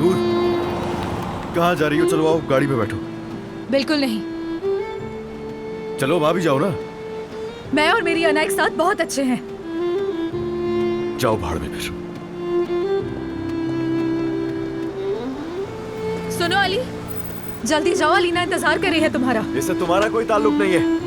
नूर, कहाँ जा रही हो? चलो आओ गाड़ी में बैठो। बिल्कुल नहीं। चलो अब आ भी जाओ ना। मैं और मेरी अना एक साथ बहुत अच्छे हैं। जाओ भाड़ में फिर। सुनो अली, जल्दी जाओ, अलीना इंतजार कर रही है तुम्हारा। इससे तुम्हारा कोई ताल्लुक नहीं है।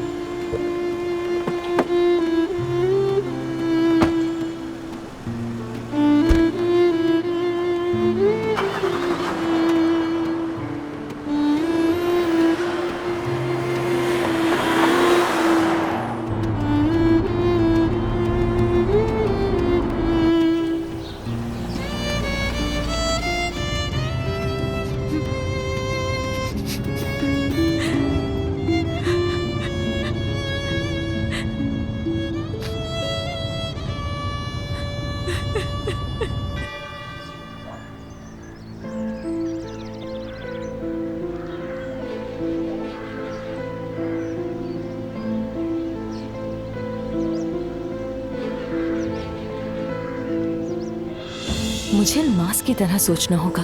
मुझे अलमास की तरह सोचना होगा,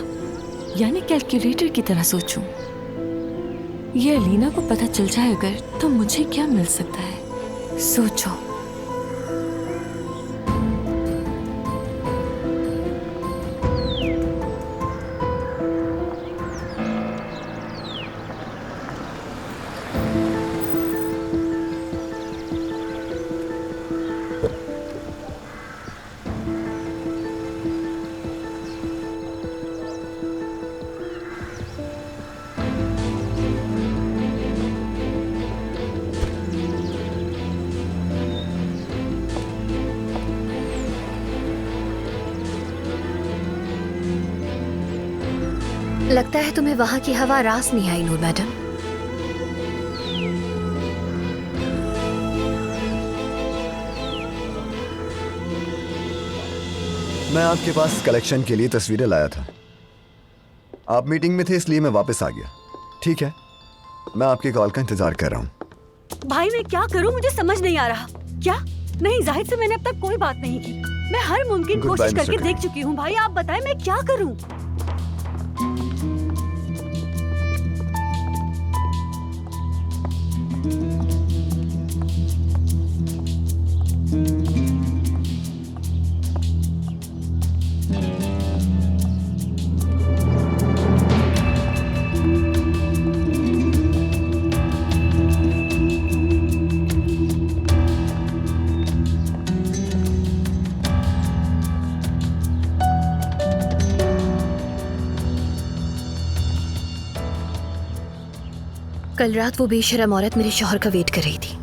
यानी कैलकुलेटर की तरह सोचूं। ये अलीना को पता चल जाए अगर, तो मुझे क्या मिल सकता है? सोचो। लगता है तुम्हें वहां की हवा रास नहीं आई नूर मैडम। मैं आपके पास कलेक्शन के लिए तस्वीरें लाया था। आप मीटिंग में थे इसलिए मैं वापस आ गया। ठीक है, मैं आपकी कॉल का इंतजार कर रहा हूँ। भाई मैं क्या करूं, मुझे समझ नहीं आ रहा। क्या? नहीं, जाहिद से मैंने अब तक कोई बात नहीं की। मैं हर मुमकिन कोशिश करके देख चुकी हूँ। भाई आप बताएं मैं क्या करूं? कल रात वो बेशरम औरत मेरे शौहर का वेट कर रही थी।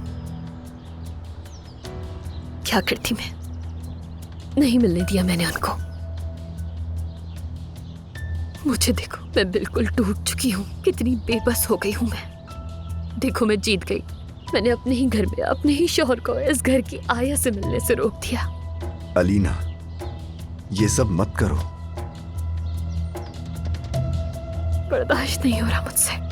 क्या करती मैं? नहीं मिलने दिया मैंने उनको। मुझे देखो, मैं बिल्कुल टूट चुकी हूँ। कितनी बेबस हो गई हूँ मैं। देखो मैं जीत गई। मैंने अपने ही घर में अपने ही शौहर को इस घर की आया से मिलने से रोक दिया। अलीना, ये सब मत करो। बर्दाश्त नहीं हो रहा मुझसे।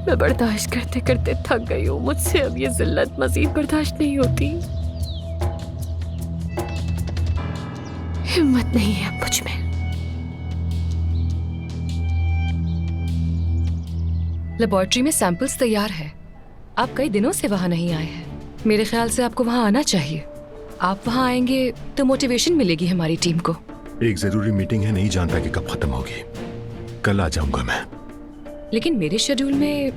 मैं बर्दाश्त करते करते थक गई हूँ। मुझसे अब ये जिल्लत मजीद बर्दाश्त नहीं होती। हिम्मत नहीं है अब मुझ में। लेबोरेटरी में सैंपल्स तैयार है। आप कई दिनों से वहां नहीं आए हैं। मेरे ख्याल से आपको वहां आना चाहिए। आप वहां आएंगे तो मोटिवेशन मिलेगी हमारी टीम को। एक जरूरी मीटिंग है, नहीं जानता कि कब खत्म होगी। कल आ जाऊंगा मैं। लेकिन मेरे शेड्यूल में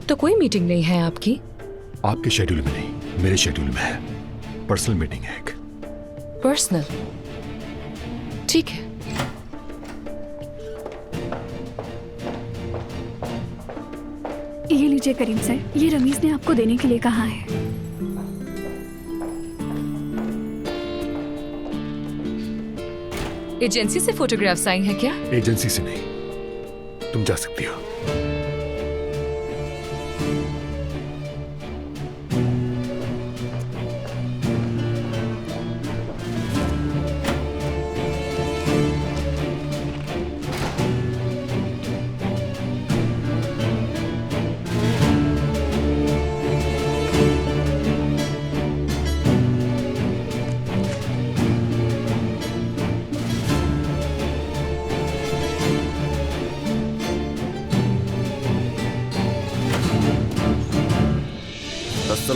तो कोई मीटिंग नहीं है आपकी। आपके शेड्यूल में नहीं, मेरे शेड्यूल में है। पर्सनल मीटिंग है एक। पर्सनल? ठीक है। ये लीजिए करीम सर, ये रमीज ने आपको देने के लिए कहा है। एजेंसी से फोटोग्राफ्स आई हैं क्या? एजेंसी से नहीं, तुम जा सकती हो।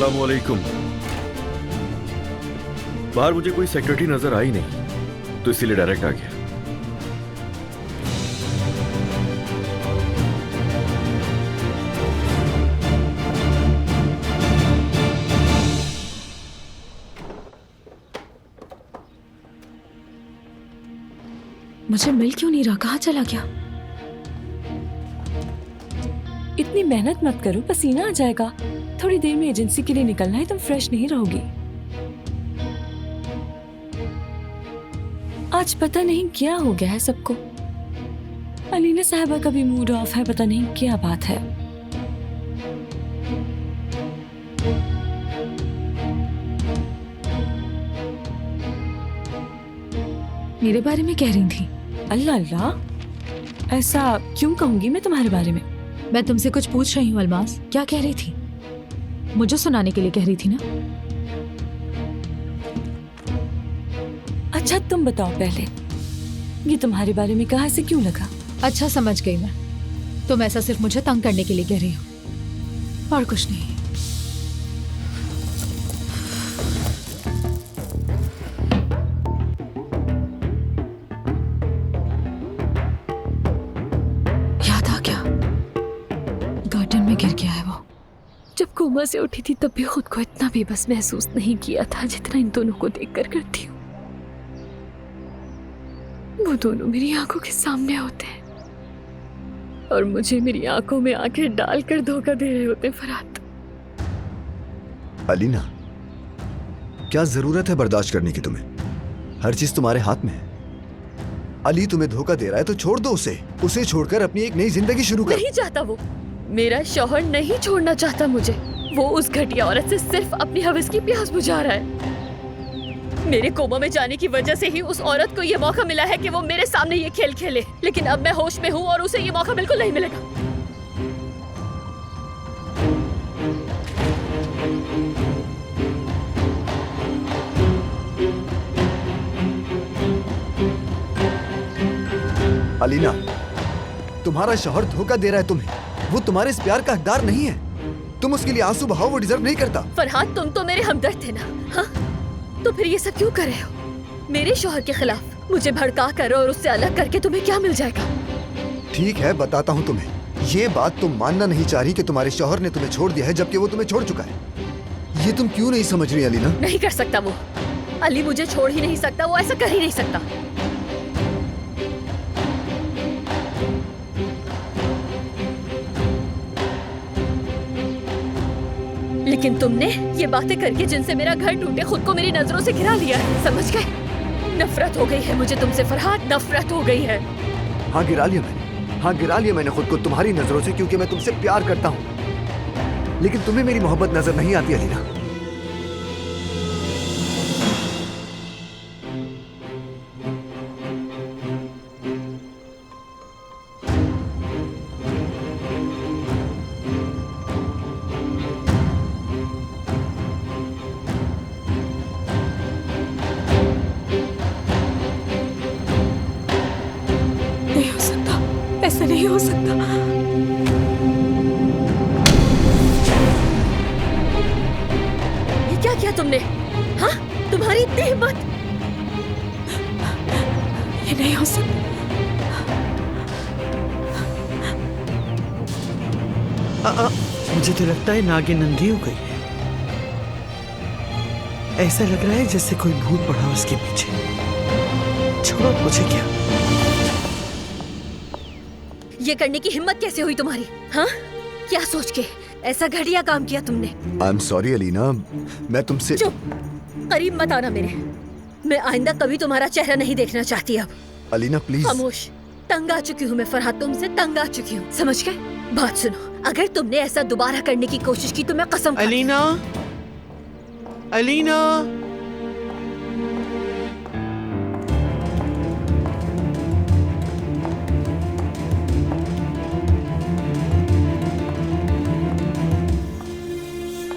अस्सलाम वालेकुम। बाहर मुझे कोई सेक्रेटरी नजर आई नहीं, तो इसीलिए डायरेक्ट आ गया। मुझे मिल क्यों नहीं रहा? कहाँ चला गया? इतनी मेहनत मत करो, पसीना आ जाएगा। थोड़ी देर में एजेंसी के लिए निकलना है, तुम फ्रेश नहीं रहोगी। आज पता नहीं क्या हो गया है सबको। अलीना साहिबा का भी मूड ऑफ है, पता नहीं क्या बात है। मेरे बारे में कह रही थी? अल्लाह अल्लाह, ऐसा क्यों कहूंगी मैं तुम्हारे बारे में? मैं तुमसे कुछ पूछ रही हूँ अलमास। क्या कह रही थी? मुझे सुनाने के लिए कह रही थी ना? अच्छा तुम बताओ पहले, ये तुम्हारे बारे में कहाँ से क्यों लगा? अच्छा समझ गई मैं। तुम ऐसा सिर्फ मुझे तंग करने के लिए कह रही हो और कुछ नहीं। याद आ गया, गार्डन में गिर गया है वो। जब कोमा से उठी थी तब भी खुद को इतना बेबस महसूस नहीं किया था जितना इन दोनों को देखकर करती हूँ। वो दोनों मेरी आंखों के सामने होते हैं और मुझे मेरी आंखों में आंखें डालकर धोखा दे रहे होते हैं। फरहाद, अलीना, क्या जरूरत है बर्दाश्त करने की तुम्हें? हर चीज तुम्हारे हाथ में है। अली तुम्हें धोखा दे रहा है तो छोड़ दो उसे। उसे छोड़कर अपनी एक नई जिंदगी शुरू कर। नहीं चाहता वो। मेरा शौहर नहीं छोड़ना चाहता मुझे। वो उस घटिया औरत से सिर्फ अपनी हवस की प्यास बुझा रहा है। मेरे कोमा में जाने की वजह से ही उस औरत को ये मौका मिला है कि वो मेरे सामने ये खेल खेले, लेकिन अब मैं होश में हूँ और उसे ये मौका बिल्कुल नहीं मिलेगा। अलीना, तुम्हारा शौहर धोखा दे रहा है तुम्हें। वो तुम्हारे इस प्यार का हकदार नहीं है। तुम उसके लिए आंसू बहाओ, वो डिजर्व नहीं करता। फरहाद, तुम तो मेरे हमदर्द थे ना? हाँ, तो फिर ये सब क्यों कर रहे हो? मेरे शौहर के खिलाफ मुझे भड़का कर और उससे अलग करके तुम्हें क्या मिल जाएगा? ठीक है, बताता हूँ तुम्हें। ये बात तुम मानना नहीं चाह रही कि तुम्हारे शौहर ने तुम्हें छोड़ दिया है जबकि वो तुम्हें छोड़ चुका है। ये तुम क्यों नहीं समझ रही अलीना? नहीं कर सकता वो। अली मुझे छोड़ ही नहीं सकता, वो ऐसा कर ही नहीं सकता। लेकिन तुमने ये बातें करके जिनसे मेरा घर टूटे खुद को मेरी नजरों से गिरा लिया है, समझ गए? नफरत हो गई है मुझे तुमसे फरहाद, नफरत हो गई है। हाँ गिरा लिया मैंने, हाँ गिरा लिया मैंने खुद को तुम्हारी नजरों से, क्योंकि मैं तुमसे प्यार करता हूँ। लेकिन तुम्हें मेरी मोहब्बत नजर नहीं आती अलीना। ऐसा नहीं हो सकता। ये क्या किया तुमने? हाँ, तुम्हारी इतनी हिम्मत? ये नहीं हो सकता। मुझे तो लगता है नागिन अंधी हो गई है। ऐसा लग रहा है जैसे कोई भूत पड़ा उसके पीछे। छोड़ो, मुझे क्या। ये करने की हिम्मत कैसे हुई तुम्हारी? हाँ, क्या सोच के ऐसा घटिया काम किया तुमने? आई एम सॉरी अलीना, मैं तुमसे। चुप, करीब मत आना मेरे। मैं आइंदा कभी तुम्हारा चेहरा नहीं देखना चाहती अब। अलीना प्लीज। खामोश। तंग आ चुकी हूँ मैं फरहाद, तुमसे तंग आ चुकी हूँ, समझ गए? बात सुनो, अगर तुमने ऐसा दोबारा करने की कोशिश की तो मैं कसम खाती हूँ। अलीना, अलीना,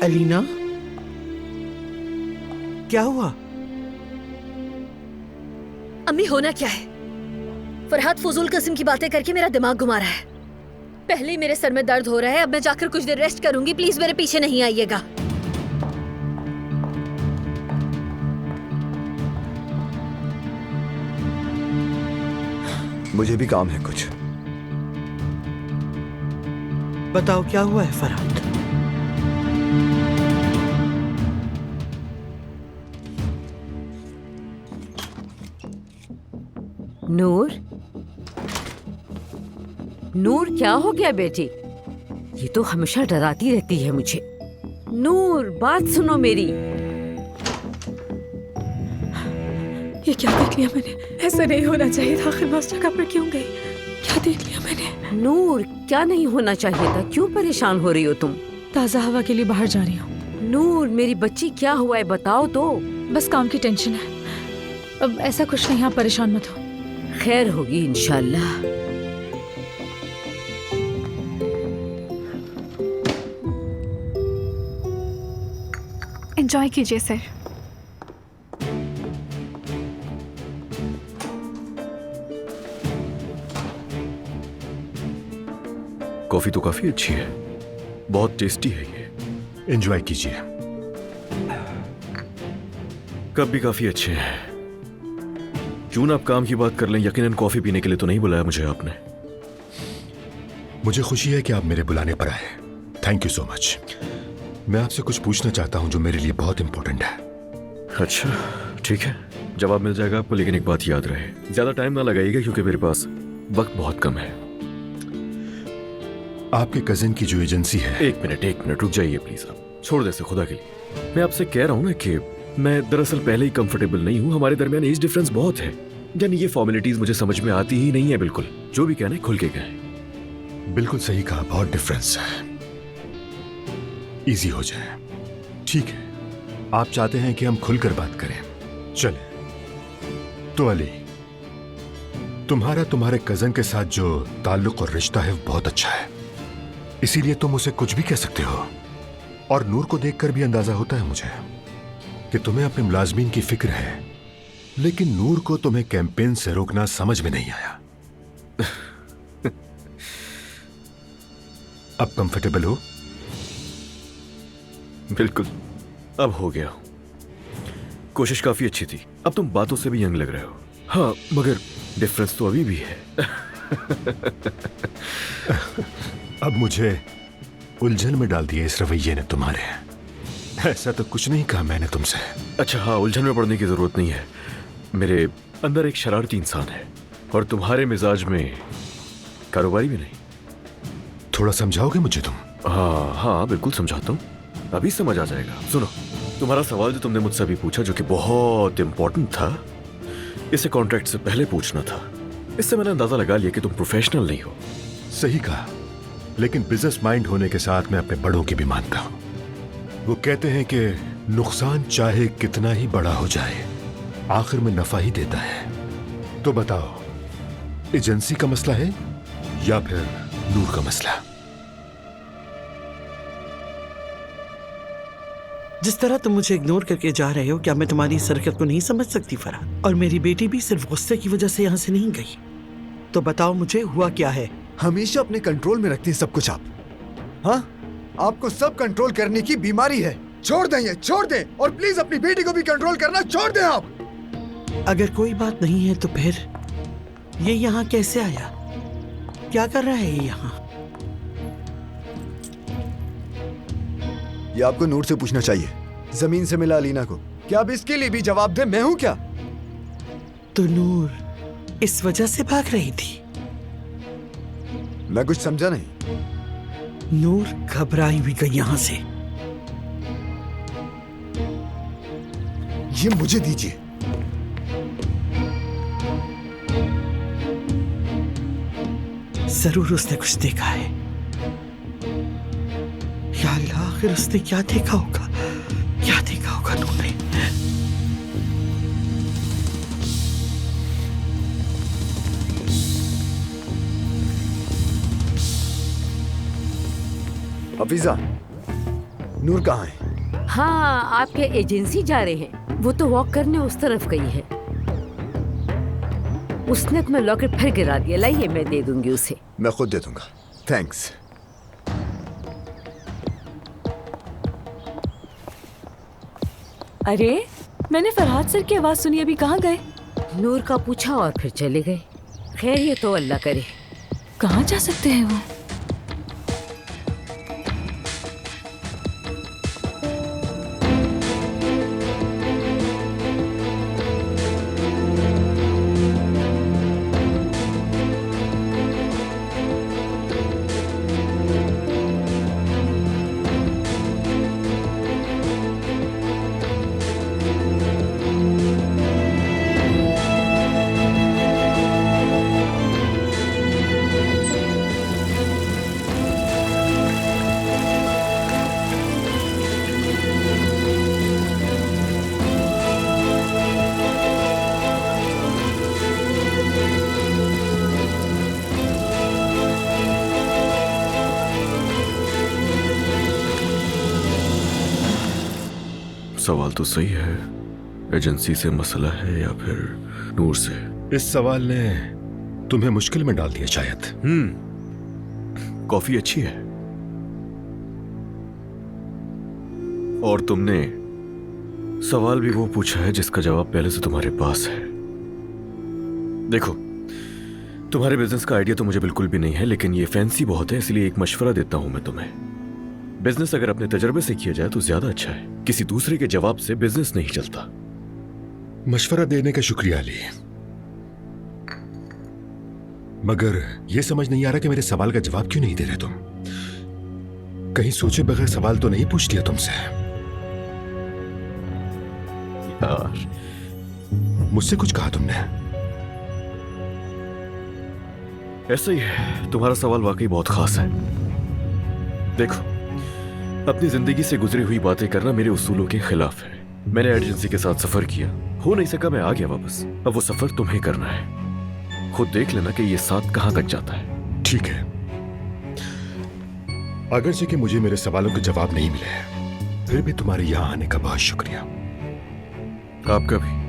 अलीना, क्या हुआ? अम्मी, होना क्या है? फरहाद फजूल किस्म की बातें करके मेरा दिमाग घुमा रहा है। पहले ही मेरे सर में दर्द हो रहा है, अब मैं जाकर कुछ देर रेस्ट करूंगी। प्लीज मेरे पीछे नहीं आइएगा। मुझे भी काम है कुछ। बताओ क्या हुआ है फरहाद? नूर, नूर क्या हो गया बेटी? ये तो हमेशा डराती रहती है मुझे। नूर बात सुनो मेरी। ये क्या देख लिया मैंने? ऐसा नहीं होना चाहिए था। आखिर मैं उस जगह पर क्यों गई? क्या देख लिया मैंने? नूर क्या नहीं होना चाहिए था? क्यों परेशान हो रही हो तुम? ताज़ा हवा के लिए बाहर जा रही हूँ। नूर मेरी बच्ची क्या हुआ है बताओ तो। बस काम की टेंशन है। अब ऐसा कुछ नहीं, आप परेशान मत हो। खैर होगी इंशाल्लाह। एंजॉय कीजिए सर। कॉफी तो काफी अच्छी है, बहुत टेस्टी है ये। एंजॉय कीजिए। कप भी काफी अच्छे हैं। क्यों ना आप काम की बात कर लें। यकीनन कॉफी पीने के लिए तो नहीं बुलाया मुझे आपने। मुझे खुशी है कि आप मेरे बुलाने पर आए। Thank you so much. मैं आपसे कुछ पूछना चाहता हूं जो मेरे लिए बहुत इंपॉर्टेंट है। अच्छा ठीक है, जवाब मिल जाएगा आपको, लेकिन एक बात याद रहे, ज्यादा टाइम ना लगाइएगा क्योंकि मेरे पास वक्त बहुत कम है। आपके कजिन की जो एजेंसी है। एक मिनट रुक जाइए प्लीज। आप छोड़ दे से खुदा के लिए। मैं आपसे कह रहा हूं ना कि मैं दरअसल पहले ही कंफर्टेबल नहीं हूं। हमारे दरमियान एज डिफरेंस बहुत है, यानी ये फॉर्मेलिटीज मुझे समझ में आती ही नहीं है बिल्कुल। जो भी कहना है खुल के कहें। बिल्कुल सही कहा, बहुत डिफरेंस है। इजी हो जाए। ठीक है, आप चाहते हैं कि हम खुलकर बात करें। चलें। तो अली, तुम्हारे कजन के साथ जो ताल्लुक और रिश्ता है वो बहुत अच्छा है, इसीलिए तुम उसे कुछ भी कह सकते हो। और नूर को देखकर भी अंदाजा होता है मुझे कि तुम्हें अपने मुलाजमीन की फिक्र है, लेकिन नूर को तुम्हें कैंपेन से रोकना समझ में नहीं आया। अब कंफर्टेबल हो? बिल्कुल, अब हो गया। कोशिश काफी अच्छी थी। अब तुम बातों से भी यंग लग रहे हो। हाँ, मगर डिफरेंस तो अभी भी है। अब मुझे उलझन में डाल दिया इस रवैये ने तुम्हारे। ऐसा तो कुछ नहीं कहा मैंने तुमसे। अच्छा हाँ, उलझन में पड़ने की जरूरत नहीं है। मेरे अंदर एक शरारती इंसान है और तुम्हारे मिजाज में कारोबारी भी नहीं। थोड़ा समझाओगे मुझे तुम? हाँ बिल्कुल समझाता हूँ, अभी समझ आ जाएगा। सुनो, तुम्हारा सवाल जो तुमने मुझसे अभी पूछा, जो कि बहुत इंपॉर्टेंट था, इसे कॉन्ट्रैक्ट से पहले पूछना था। इससे मैंने अंदाजा लगा लिया कि तुम प्रोफेशनल नहीं हो। सही कहा, लेकिन बिजनेस माइंड होने के साथ मैं अपने बड़ों की भी मानता हूं। वो कहते हैं कि नुकसान चाहे कितना ही बड़ा हो जाए, आखिर में नफा ही देता है। तो बताओ, एजेंसी का मसला है या फिर नूर का मसला? जिस तरह तुम मुझे इग्नोर करके जा रहे हो, क्या मैं तुम्हारी इस हरकत को नहीं समझ सकती फरहाद? और मेरी बेटी भी सिर्फ गुस्से की वजह से यहाँ से नहीं गई। तो बताओ मुझे हुआ क्या है? हमेशा अपने कंट्रोल में रखती हैं सब कुछ आप। हाँ, आपको सब कंट्रोल करने की बीमारी है। छोड़ दें ये, छोड़ दें, और प्लीज अपनी बेटी को भी कंट्रोल करना छोड़ दें आप। अगर कोई बात नहीं है तो फिर ये यहाँ कैसे आया? क्या कर रहा है ये यहाँ? ये आपको नूर से पूछना चाहिए। जमीन से मिला अलीना को। क्या अब इसके लिए भी जवाब दे? मैं हूं क्या? तो नूर इस वजह से भाग रही थी? मैं कुछ समझा नहीं। नूर घबराई हुई गई यहां से। ये मुझे दीजिए। जरूर उसने कुछ देखा है। या अल्लाह, आखिर उसने क्या देखा होगा? क्या देखा होगा नूर ने? हफीजा, नूर कहाँ है? हाँ, आपके एजेंसी जा रहे हैं। वो तो वॉक करने उस तरफ गई है। उसने अपना लॉकेट फिर गिरा दिया। लाइए, मैं दे दूंगी उसे। मैं खुद दे दूंगा। थैंक्स। अरे, मैंने फरहाद सर की आवाज सुनी। अभी कहाँ गए? नूर का पूछा और फिर चले गए। खैर ये तो अल्लाह करे। कहाँ जा सकते हैं वो? सवाल तो सही है। एजेंसी से मसला है या फिर नूर से? इस सवाल ने तुम्हें मुश्किल में डाल दिया शायद। कॉफी अच्छी है। और तुमने सवाल भी वो पूछा है जिसका जवाब पहले से तुम्हारे पास है। देखो, तुम्हारे बिजनेस का आइडिया तो मुझे बिल्कुल भी नहीं है, लेकिन ये फैंसी बहुत है, इसलिए एक मशवरा देता हूं मैं तुम्हें। बिजनेस अगर अपने तजर्बे से किया जाए तो ज्यादा अच्छा है। किसी दूसरे के जवाब से बिजनेस नहीं चलता। मशवरा देने का शुक्रिया अली, मगर यह समझ नहीं आ रहा कि मेरे सवाल का जवाब क्यों नहीं दे रहे तुम। कहीं सोचे बगैर सवाल तो नहीं पूछ लिया तुमसे? यार, मुझसे कुछ कहा तुमने? ऐसा ही है। तुम्हारा सवाल वाकई बहुत खास है। देखो, अपनी जिंदगी से गुजरी हुई बातें करना मेरे उसूलों के खिलाफ है। मैंने एजेंसी के साथ सफर किया, हो नहीं सका, मैं आ गया वापस। अब वो सफर तुम्हें करना है। खुद देख लेना कि ये साथ कहां तक जाता है। ठीक है, अगरचे कि मुझे मेरे सवालों के जवाब नहीं मिले, फिर भी तुम्हारे यहां आने का बहुत शुक्रिया। आपका भी।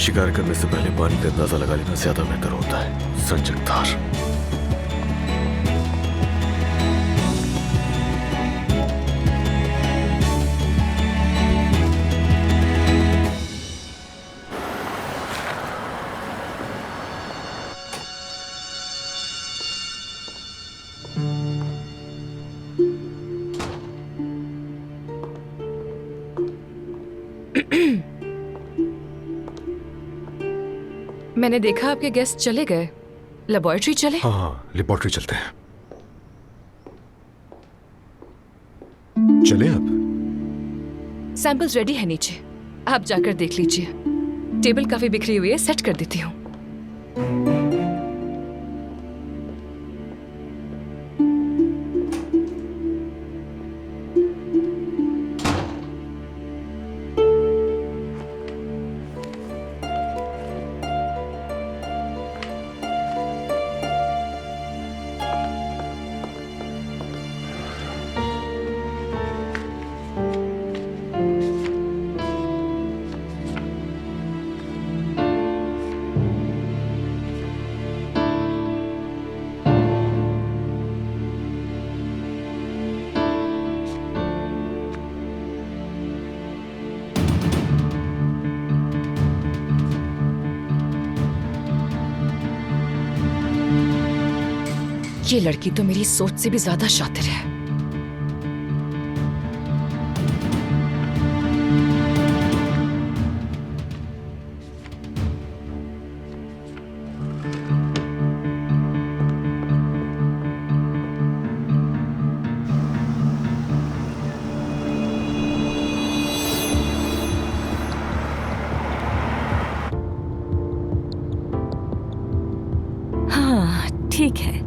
शिकार करने से पहले पानी का अंदाजा लगा लेना ज्यादा बेहतर होता है। संजक धार। मैंने देखा आपके गेस्ट चले गए। लेबोरेटरी चले? हाँ, लेबोरेटरी चलते हैं। चले अब? सैंपल्स रेडी है नीचे, आप जाकर देख लीजिए। टेबल काफी बिखरी हुई है, सेट कर देती हूँ। ये लड़की तो मेरी सोच से भी ज्यादा शातिर है। ठीक है,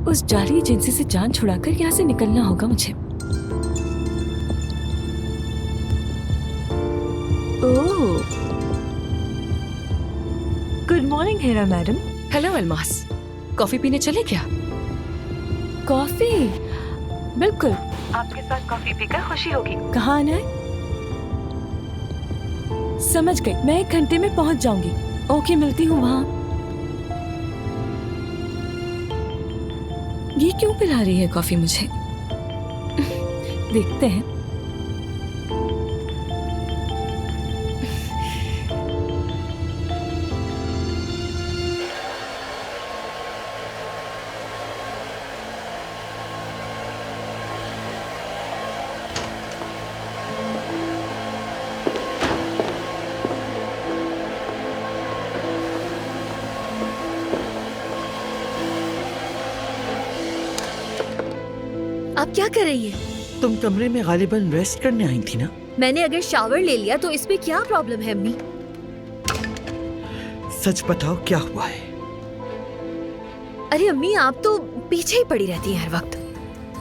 उस जाली एजेंसी से जान छुड़ाकर यहाँ से निकलना होगा मुझे। Oh, good morning Heera madam. Hello Almas, coffee पीने चले क्या? कॉफी? बिल्कुल, आपके साथ कॉफी पीकर खुशी होगी। कहाँ आना है? समझ गई, मैं 1 घंटे में पहुंच जाऊंगी। ओके, मिलती हूँ वहाँ। ये क्यों पिला रही है कॉफी मुझे? देखते हैं। आप क्या कर रही हैं? तुम कमरे में गालिबन रेस्ट करने आई थी ना? मैंने अगर शावर ले लिया तो इसमें क्या प्रॉब्लम है अम्मी? सच बताओ क्या हुआ है? अरे अम्मी, आप तो पीछे ही पड़ी रहती हैं हर वक्त।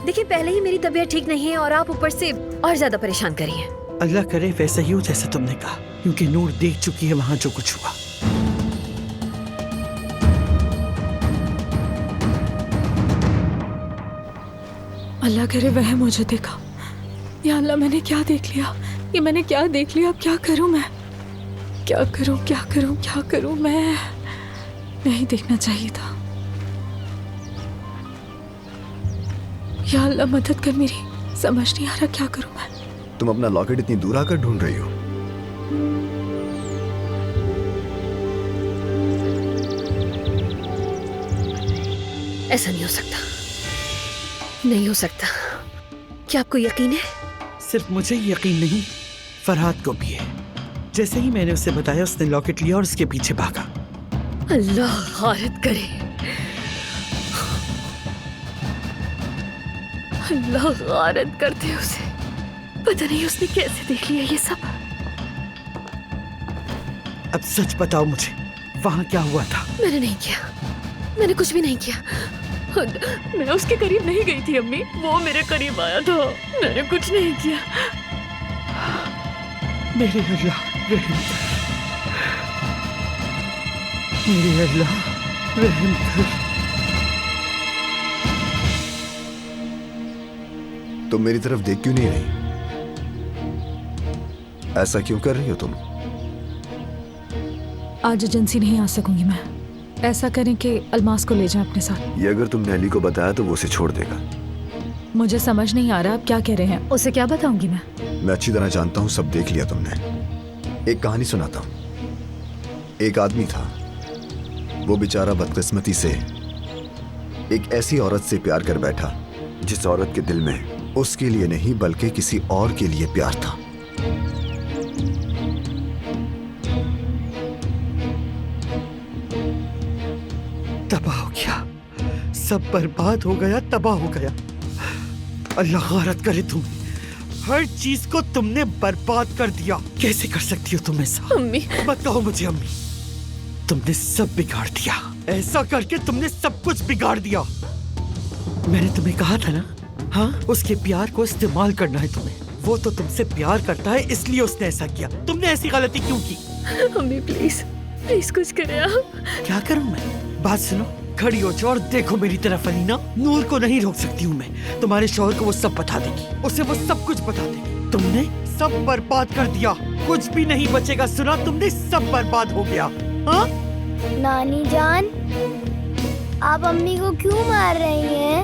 देखिए, पहले ही मेरी तबीयत ठीक नहीं है और आप ऊपर से और ज्यादा परेशान करी हैं। अल्लाह करे वैसा ही हो जैसे तुमने कहा, क्योंकि नूर देख चुकी है वहाँ जो कुछ हुआ। अल्लाह करे वह मुझे देखा। या अल्लाह, मैंने क्या देख लिया? ये मैंने क्या देख लिया? अब क्या करूं मैं? क्या करूं, क्या करूं, क्या करूं मैं? नहीं देखना चाहिए था। या अल्लाह, मदद कर मेरी। समझ नहीं आ रहा क्या करूं मैं। तुम अपना लॉकेट इतनी दूर आकर ढूंढ रही हो? ऐसा नहीं हो सकता, नहीं हो सकता। क्या आपको यकीन है? सिर्फ मुझे यकीन नहीं, फरहाद को भी है। जैसे ही मैंने उसे बताया, उसने लॉकेट लिया और उसके पीछे भागा। अल्लाह गारत करे, अल्लाह गारत करते उसे। पता नहीं उसने कैसे देख लिया ये सब। अब सच बताओ मुझे, वहाँ क्या हुआ था? मैंने नहीं किया, मैंने कुछ भी नहीं किया। मैं उसके करीब नहीं गई थी अम्मी, वो मेरे करीब आया था। मैंने कुछ नहीं किया। मेरे अल्लाह रहम कर, मेरे अल्लाह रहम कर। तुम मेरी तरफ देख क्यों नहीं रही? ऐसा क्यों कर रही हो तुम? आज एजेंसी नहीं आ सकूंगी मैं। ऐसा करें कि अलमास को ले जाएं अपने साथ। ये अगर तुमने अली को बताया तो वो उसे छोड़ देगा। मुझे समझ नहीं आ रहा आप क्या कह रहे हैं। उसे क्या बताऊंगी मैं? मैं अच्छी तरह जानता हूँ, सब देख लिया तुमने। एक कहानी सुनाता हूँ। एक आदमी था, वो बेचारा बदकिस्मती से एक ऐसी औरत से प्यार कर बैठा जिस औरत के दिल में उसके लिए नहीं बल्कि किसी और के लिए प्यार था। तबाह हो गया, सब बर्बाद हो गया, तबाह हो गया। अल्लाह गारत करे तुम्हें, हर चीज को तुमने बर्बाद कर दिया। कैसे कर सकती हो तुम ऐसा? अम्मी, बताओ मुझे अम्मी, तुमने सब बिगाड़ दिया। ऐसा करके तुमने सब कुछ बिगाड़ दिया। मैंने तुम्हें कहा था ना, हाँ, उसके प्यार को इस्तेमाल करना है तुम्हें। वो तो तुमसे प्यार करता है, इसलिए उसने ऐसा किया। तुमने ऐसी गलती क्यों की? अम्मी प्लीज, प्लीज कुछ करें आप। क्या करूं मैं? बात सुनो, खड़ी हो जाओ और देखो मेरी तरफ। अलीना, नूर को नहीं रोक सकती हूँ मैं। तुम्हारे शौहर को वो सब बता देगी, उसे वो सब कुछ बता देगी। तुमने सब बर्बाद कर दिया, कुछ भी नहीं बचेगा। सुना, तुमने सब बर्बाद हो गया। हाँ नानी जान, आप अम्मी को क्यों मार रही हैं?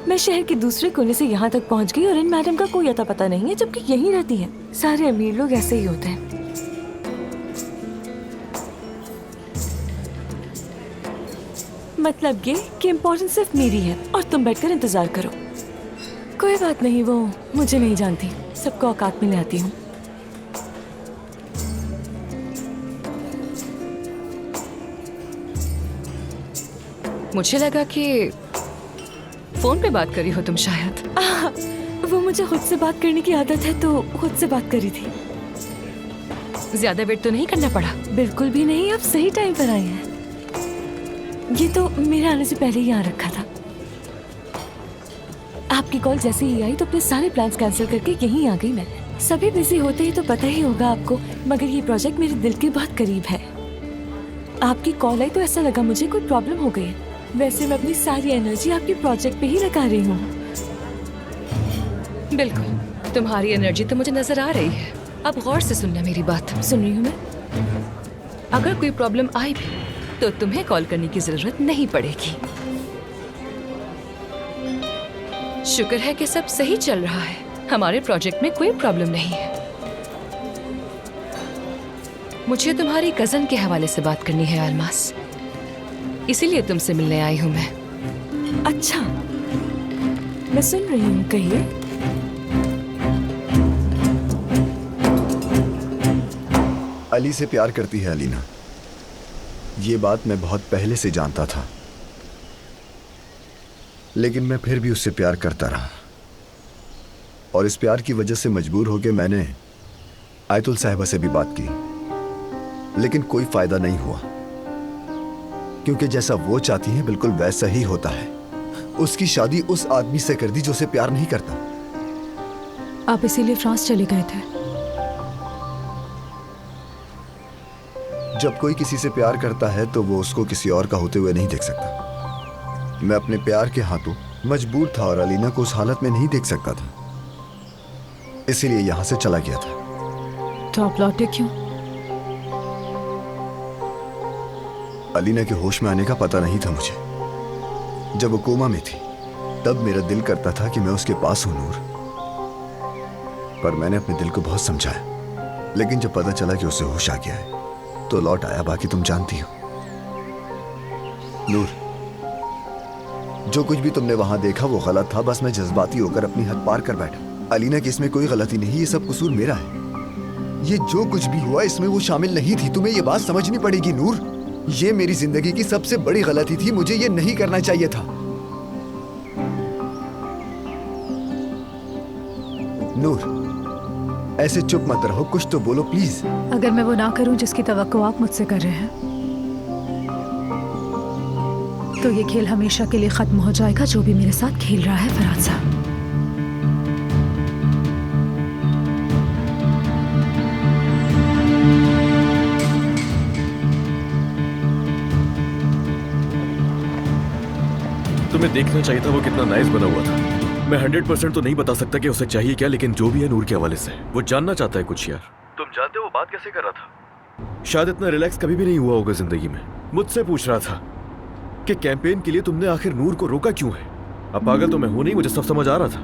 मैं शहर के दूसरे कोने से यहाँ तक पहुँच गई और इन मैडम का कोई अता पता नहीं है, जबकि यहीं रहती है। सारे अमीर लोग ऐसे ही होते हैं। मतलब ये कि इम्पोर्टेंस सिर्फ मेरी है और तुम बैठकर इंतजार करो। कोई बात नहीं, वो मुझे नहीं जानती, सबको औकात में ले आती हूँ। मुझे लगा कि फोन पे बात करी हो तुम शायद। वो मुझे खुद से बात करने की आदत है तो खुद से बात करी थी। ज्यादा वेट तो नहीं करना पड़ा? बिल्कुल भी नहीं, आप सही टाइम पर आए हैं। ये तो मेरे आने से पहले ही यहाँ रखा था। आपकी कॉल जैसे ही आई तो अपने सारे प्लान्स कैंसिल करके यहीं आ गई मैं। सभी बिजी होते ही तो पता ही होगा आपको, मगर ये प्रोजेक्ट मेरे दिल के बहुत करीब है। आपकी कॉल आई तो ऐसा लगा मुझे कोई प्रॉब्लम हो गई है। वैसे मैं अपनी सारी एनर्जी आपके प्रोजेक्ट पे ही लगा रही हूँ। बिल्कुल, तुम्हारी एनर्जी तो मुझे नजर आ रही है। अब गौर से सुनना मेरी बात। सुन रही हूँ मैं। अगर कोई प्रॉब्लम आई भी तो तुम्हें कॉल करने की जरूरत नहीं पड़ेगी। शुक्र है कि सब सही चल रहा है, हमारे प्रोजेक्ट में कोई प्रॉब्लम नहीं है। मुझे तुम्हारी कजन के हवाले से बात करनी है अल्मास, इसीलिए तुमसे मिलने आई हूं मैं। अच्छा, मैं सुन रही हूँ, कहिए। अली से प्यार करती है अलीना, ये बात मैं बहुत पहले से जानता था, लेकिन मैं फिर भी उससे प्यार करता रहा। और इस प्यार की वजह से मजबूर होकर मैंने आयतुल साहिबा से भी बात की, लेकिन कोई फायदा नहीं हुआ, क्योंकि जैसा वो चाहती है बिल्कुल वैसा ही होता है। उसकी शादी उस आदमी से कर दी जो उसे प्यार नहीं करता। आप इसीलिए फ्रांस चले गए थे? जब कोई किसी से प्यार करता है तो वो उसको किसी और का होते हुए नहीं देख सकता। मैं अपने प्यार के हाथों मजबूर था और अलीना को उस हालत में नहीं देख सकता था, इसीलिए यहां से चला गया था। तो आप लौटे क्यों? अलीना के होश में आने का पता नहीं था मुझे। जब वो कोमा में थी तब मेरा दिल करता था कि मैं उसके पास हूं नूर, पर मैंने अपने दिल को बहुत समझाया, लेकिन जब पता चला कि उसे होश आ गया है तो लौट आया। बाकी तुम जानती हो नूर, जो कुछ भी तुमने वहां देखा वो गलत था। बस मैं जज्बाती होकर अपनी हद पार कर बैठा। अलीना की इसमें कोई गलती नहीं, ये सब कसूर मेरा है। ये जो कुछ भी हुआ इसमें वो शामिल नहीं थी। तुम्हें ये बात समझनी पड़ेगी नूर, ये मेरी जिंदगी की सबसे बड़ी गलती थी। मुझे ये नहीं करना चाहिए था। नूर, ऐसे चुप मत रहो, कुछ तो बोलो प्लीज। अगर मैं वो ना करूं जिसकी तवक्को आप मुझसे कर रहे हैं तो ये खेल हमेशा के लिए खत्म हो जाएगा जो भी मेरे साथ खेल रहा है फराज साहब। तुम्हें देखना चाहिए था वो कितना नाइस बना हुआ था। मैं 100% तो नहीं बता सकता कि उसे चाहिए क्या, लेकिन जो भी है नूर के हवाले से वो जानना चाहता है कुछ। यार तुम जानते हो वो बात कैसे कर रहा था? शायद इतना रिलैक्स कभी भी नहीं हुआ होगा जिंदगी में। मुझसे पूछ रहा था कि कैंपेन के लिए तुमने आखिर नूर को रोका क्यों है। अब पागल तो मैं हूं नहीं, मुझे सब समझ आ रहा था।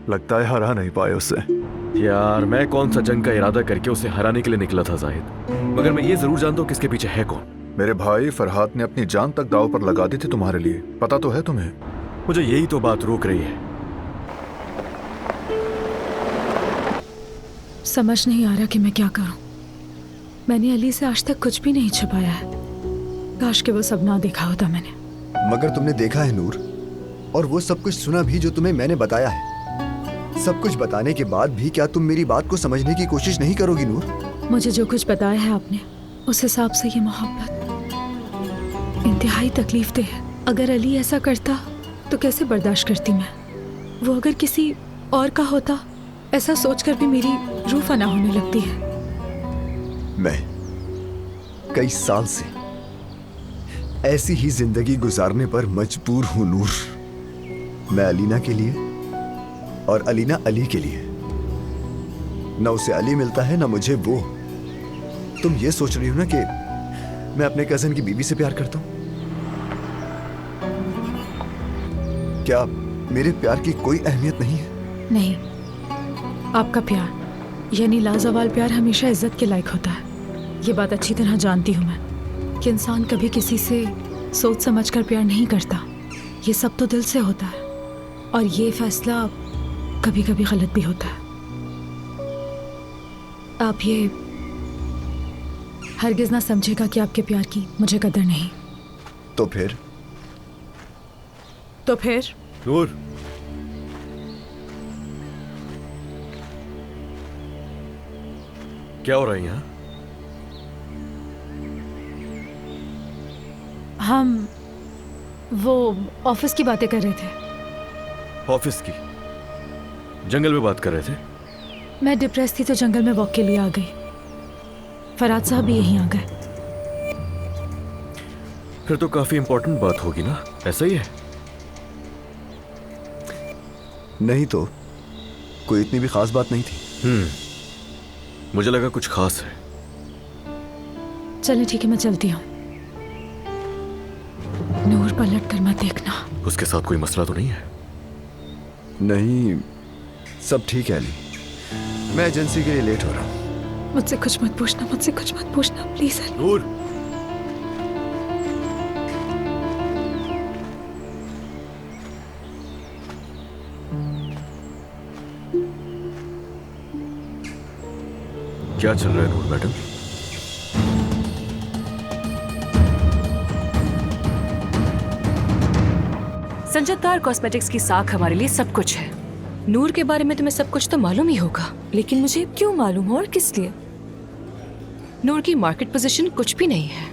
लगता है हरा नहीं पाए उससे। यार मैं कौन सा जंग का इरादा करके उसे हराने के लिए निकला था जाहिद, मगर मैं ये जरूर जानता हूँ किसके पीछे है कौन। मेरे भाई फरहाद ने अपनी जान तक दाव पर लगा दी थी तुम्हारे लिए, पता तो है तुम्हें। मुझे यही तो बात रोक रही है। समझ नहीं आ रहा कि मैं क्या करूं। मैंने अली से आज तक कुछ भी नहीं छुपाया है। काश कि वो सब ना देखा होता मैंने। मगर तुमने देखा है नूर, और वो सब कुछ सुना भी जो तुम्हें मैंने बताया है। सब कुछ बताने के बाद भी क्या तुम मेरी बात को समझने की कोशिश नहीं करोगी नूर? मुझे जो कुछ बताया है आपने, उस हिसाब से ये मोहब्बत इंतहाई तकलीफ दे है। अगर अली ऐसा करता तो कैसे बर्दाश्त करती मैं। वो अगर किसी और का होता, ऐसा सोचकर भी मेरी रूह फना होने लगती है। मैं कई साल से ऐसी ही जिंदगी गुजारने पर मजबूर हूं नूर। मैं अलीना के लिए और अलीना अली के लिए। न उसे अली मिलता है न मुझे वो। तुम ये सोच रही हो ना कि मैं अपने कजन की बीवी से प्यार करता हूं? क्या मेरे प्यार की कोई अहमियत नहीं है? नहीं, आपका प्यार यानी लाजवाल प्यार हमेशा इज्जत के लायक होता है। ये बात अच्छी तरह जानती हूँ मैं कि इंसान कभी किसी से सोच समझकर प्यार नहीं करता। ये सब तो दिल से होता है और ये फैसला कभी कभी गलत भी होता है। आप ये हरगिज ना समझेगा कि आपके प्यार की मुझे कदर नहीं। तो फिर नूर, क्या हो रहा है यहाँ? हम वो ऑफिस की बातें कर रहे थे। ऑफिस की? जंगल में बात कर रहे थे? मैं डिप्रेस थी तो जंगल में वॉक के लिए आ गई। फराद साहब भी यहीं आ गए। फिर तो काफी इंपॉर्टेंट बात होगी ना, ऐसा ही है? नहीं तो कोई इतनी भी खास बात नहीं थी। मुझे लगा कुछ खास है। चलिए ठीक है, मैं चलती हूँ। नूर पलट कर मत देखना। उसके साथ कोई मसला तो नहीं है? नहीं, सब ठीक है अली। मैं एजेंसी के लिए लेट हो रहा हूँ। मुझसे कुछ मत पूछना, मुझसे कुछ मत पूछना प्लीज अली। नूर, क्या चल रहा है नूर मैडम? संजतदार कॉस्मेटिक्स की साख हमारे लिए सब कुछ है। नूर के बारे में तुम्हें सब कुछ तो मालूम ही होगा। लेकिन मुझे क्यों मालूम हो और किस लिए? नूर की मार्केट पोजीशन कुछ भी नहीं है,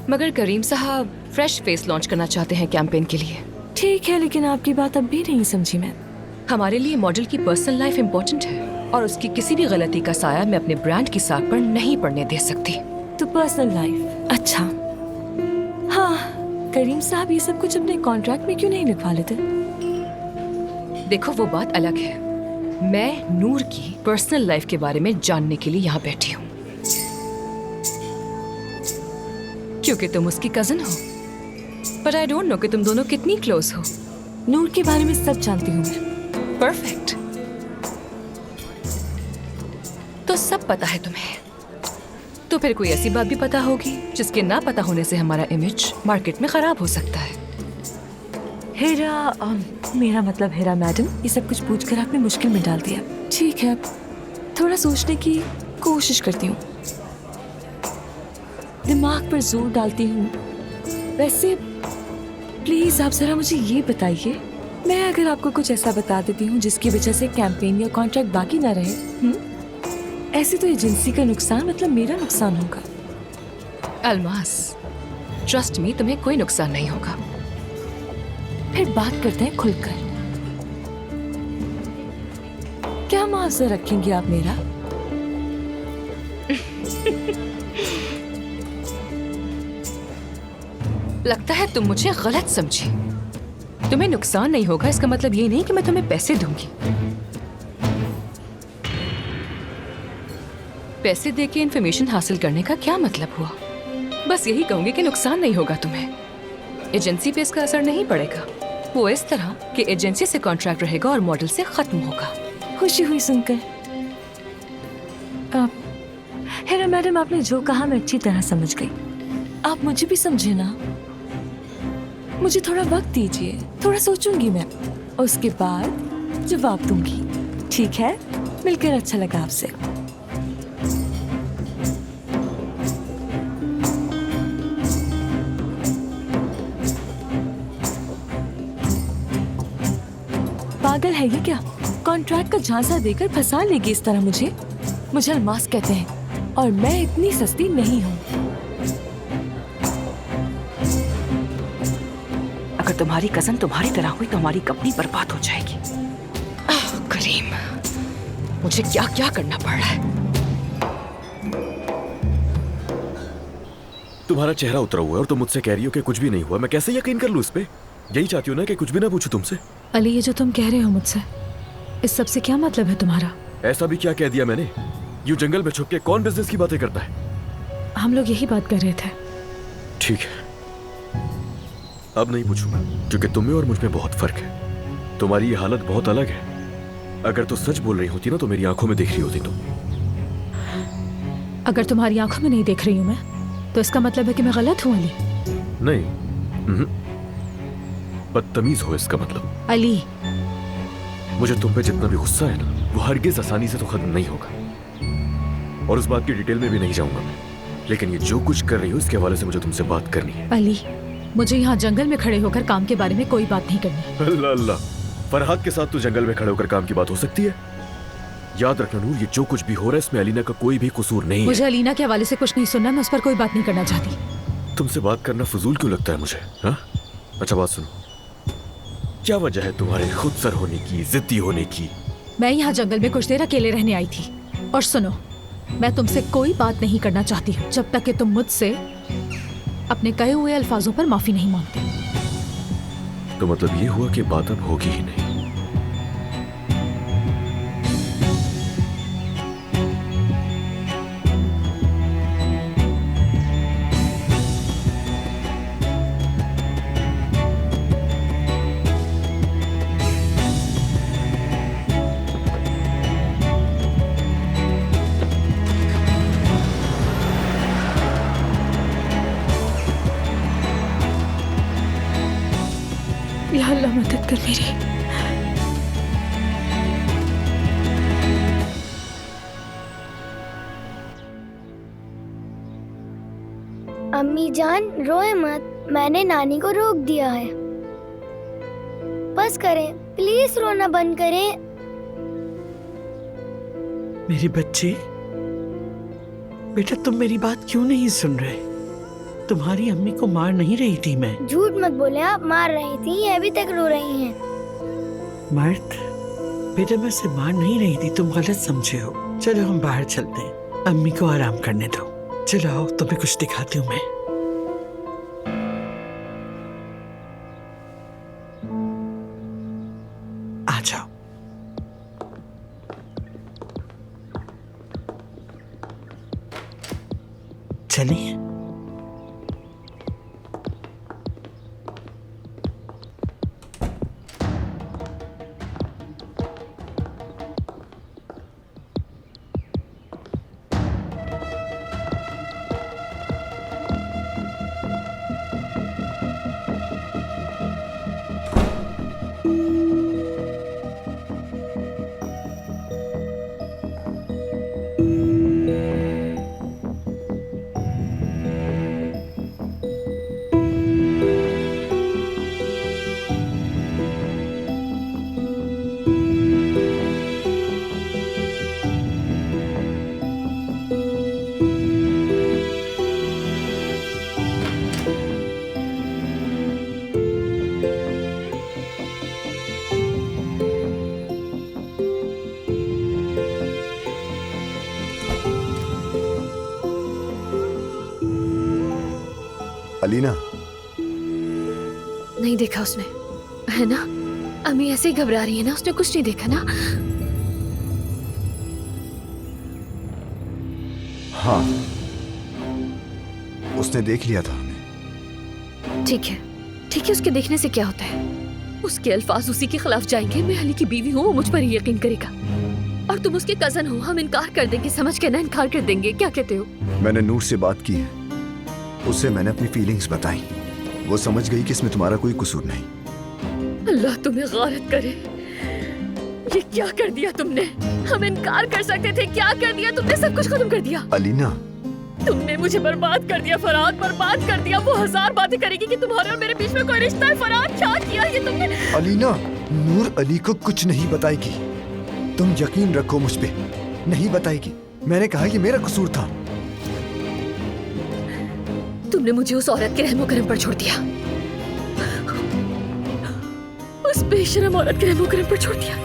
मगर करीम साहब फ्रेश फेस लॉन्च करना चाहते हैं कैंपेन के लिए। ठीक है, लेकिन आपकी बात अब भी नहीं समझी मैं। हमारे लिए मॉडल की पर्सनल लाइफ इम्पोर्टेंट है और उसकी किसी भी गलती का साया मैं अपने ब्रांड की साख पर नहीं पड़ने दे सकती। तो पर्सनल लाइफ, अच्छा हाँ, करीम साहब ये सब कुछ अपने कॉन्ट्रैक्ट में क्यों नहीं लिखवा लेते? देखो वो बात अलग है। मैं नूर की पर्सनल लाइफ के बारे में जानने के लिए यहाँ बैठी हूँ क्योंकि तुम उसकी कजन हो, पर आई डोंट नो कि तुम दोनों कितनी क्लोज हो। नूर के बारे में सब जानती हूँ मैं। परफेक्ट, तो सब पता है तुम्हें, तो फिर कोई ऐसी बात भी पता होगी जिसके ना पता होने से हमारा इमेज मार्केट में खराब हो सकता है। हेरा, मेरा मतलब हेरा मैडम, ये सब कुछ पूछकर आपने मुश्किल में डाल दिया। ठीक है, थोड़ा सोचने की कोशिश करती हूँ, दिमाग पर जोर डालती हूँ। वैसे प्लीज आप जरा मुझे ये बताइए, मैं अगर आपको कुछ ऐसा बता देती हूँ जिसकी वजह से कैंपेन या कॉन्ट्रैक्ट बाकी ना रहे, ऐसे तो एजेंसी का नुकसान मतलब मेरा नुकसान होगा। अलमास, ट्रस्ट मी, तुम्हें कोई नुकसान नहीं होगा। फिर बात करते हैं खुलकर। क्या मुआवजा रखेंगे आप मेरा? लगता है तुम मुझे गलत समझी। तुम्हें नुकसान नहीं होगा इसका मतलब ये नहीं कि मैं तुम्हें पैसे दूंगी। पैसे देके इन्फॉर्मेशन हासिल करने का क्या मतलब हुआ? बस यही कहूंगी कि नुकसान नहीं होगा तुम्हें। एजेंसी पे इसका असर नहीं पड़ेगा। वो इस तरह कि एजेंसी से कॉन्ट्रैक्ट रहेगा और मॉडल से खत्म होगा। खुशी हुई सुनकर। हेरा मैडम, आपने जो कहा मैं अच्छी तरह समझ गई। आप मुझे भी समझे ना। मुझे थोड़ा वक्त दीजिए, थोड़ा सोचूंगी मैं, और उसके बाद जवाब दूंगी। ठीक है, मिलकर अच्छा लगा आपसे। पागल है ये क्या? कॉन्ट्रैक्ट का झांसा देकर फंसा लेगी इस तरह मुझे? मुझे अलमास कहते हैं और मैं इतनी सस्ती नहीं हूँ। अगर तुम्हारी कजन तुम्हारी तरह हुई तो हमारी कंपनी बर्बाद हो जाएगी। करीम, मुझे क्या क्या करना पड़ रहा है। तुम्हारा चेहरा उतरा हुआ है और तुम मुझसे कह रही हो कि कुछ भी नहीं हुआ। मैं कैसे यकीन कर लूं इस पे? यही चाहती हो ना कि कुछ भी ना पूछूं तुमसे? अली, ये जो तुम कह रहे हो मुझसे, इस सब से क्या मतलब है तुम्हारा? ऐसा भी क्या कह दिया मैंने? यूं जंगल में छुप के कौन बिजनेस की बातें करता है? हम लोग यही बात कर रहे थे। ठीक है, अब नहीं पूछूंगा क्योंकि तुम में और मुझ में बहुत फर्क है। तुम्हारी ये हालत बहुत अलग है। अगर तो सच बोल रही होती ना तो मेरी आंखों में देख रही होती तुम। अगर तुम्हारी आंखों में नहीं देख रही हूँ मैं, तो इसका मतलब है कि मैं गलत हूँ अली। नहीं, बदतमीज हो इसका मतलब। अली, मुझे तुम पे जितना भी गुस्सा है ना, वो हरगिज आसानी से तो खत्म नहीं होगा, और उस बात की डिटेल में भी नहीं जाऊंगा मैं। लेकिन ये जो कुछ कर रही हो इसके हवाले से मुझे तुमसे बात करनी है। अली, मुझे यहाँ जंगल में खड़े होकर काम के बारे में कोई बात नहीं करनी। अल्लाह अल्लाह, फरहाद के साथ तो जंगल में खड़े होकर काम की बात हो सकती है। याद रखना नूर, ये जो कुछ भी हो रहा है इसमें अलीना का कोई भी कसूर नहीं मुझे है। अलीना के हवाले से कुछ नहीं सुनना, मैं उस पर कोई बात नहीं करना चाहती। तुमसे बात करना फजूल क्यों लगता है मुझे? हाँ, अच्छा बात सुनो, क्या वजह है तुम्हारे खुद सर होने की, जिद्दी होने की? मैं यहाँ जंगल में कुछ देर अकेले रहने आई थी, और सुनो, मैं तुमसे कोई बात नहीं करना चाहती हूँ जब तक कि तुम मुझसे अपने कहे हुए अल्फाजों पर माफी नहीं मांगते। तो मतलब ये हुआ कि बात अब होगी ही नहीं। या अल्लाह मदद कर मेरी। अम्मी जान रोए मत, मैंने नानी को रोक दिया है। बस करें, प्लीज रोना बंद करें। मेरे बच्चे, बेटा तुम मेरी बात क्यों नहीं सुन रहे? तुम्हारी अम्मी को मार नहीं रही थी मैं। झूठ मत बोले, आप मार रही थी, ये अभी तक रो रही हैं। मर्द, बेटा मैं उसे मार नहीं रही थी, तुम गलत समझे हो। चलो हम बाहर चलते हैं, अम्मी को आराम करने दो। चलो आओ, तुम्हें कुछ दिखाती हूँ मैं। आ जाओ। चलिए। अलीना, नहीं देखा उसने, है ना? अम्मी ऐसे ही घबरा रही है ना, उसने कुछ नहीं देखा ना? हाँ, उसने देख लिया था हमें। ठीक है, ठीक है, उसके देखने से क्या होता है? उसके अल्फाज उसी के खिलाफ जाएंगे। मैं अली की बीवी हूँ, वो मुझ पर ही यकीन करेगा। और तुम उसके कजन हो, हम इनकार कर देंगे, समझ के ना इनकार कर देंगे। क्या कहते हो? मैंने नूर से बात की है, उससे मैंने अपनी फीलिंग्स बताई। वो समझ गई कि इसमें तुम्हारा कोई कसूर नहीं। अल्लाह तुम्हें गारत करे, ये क्या कर दिया तुमने? हम इनकार कर सकते थे, क्या कर दिया तुमने? सब कुछ खत्म कर दिया। अलीना, तुमने मुझे बर्बाद कर दिया फरहाद, बर्बाद कर दिया। वो हजार बातें करेगी कि तुम्हारे और मेरे बीच में कोई रिश्ता है। फरहाद, क्या किया ये तुमने? अलीना, नूर अली को कुछ नहीं बताएगी, तुम यकीन रखो मुझ पे, नहीं बताएगी। मैंने कहा ये मेरा कसूर था। तुमने मुझे उस औरत के रहमो करम पर छोड़ दिया, उस बेशरम औरत के रहमो करम पर छोड़ दिया।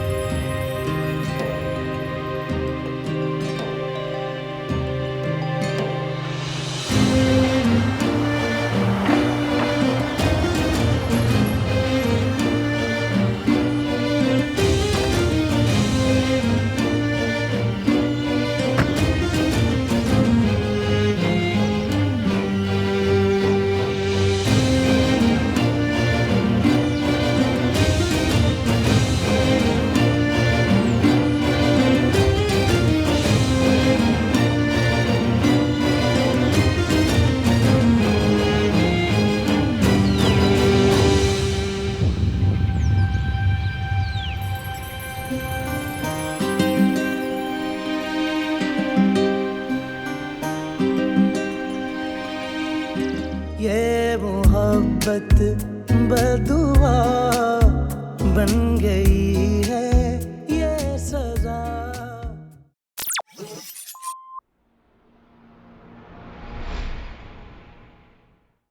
मोहब्बत बदुआ बन गई है।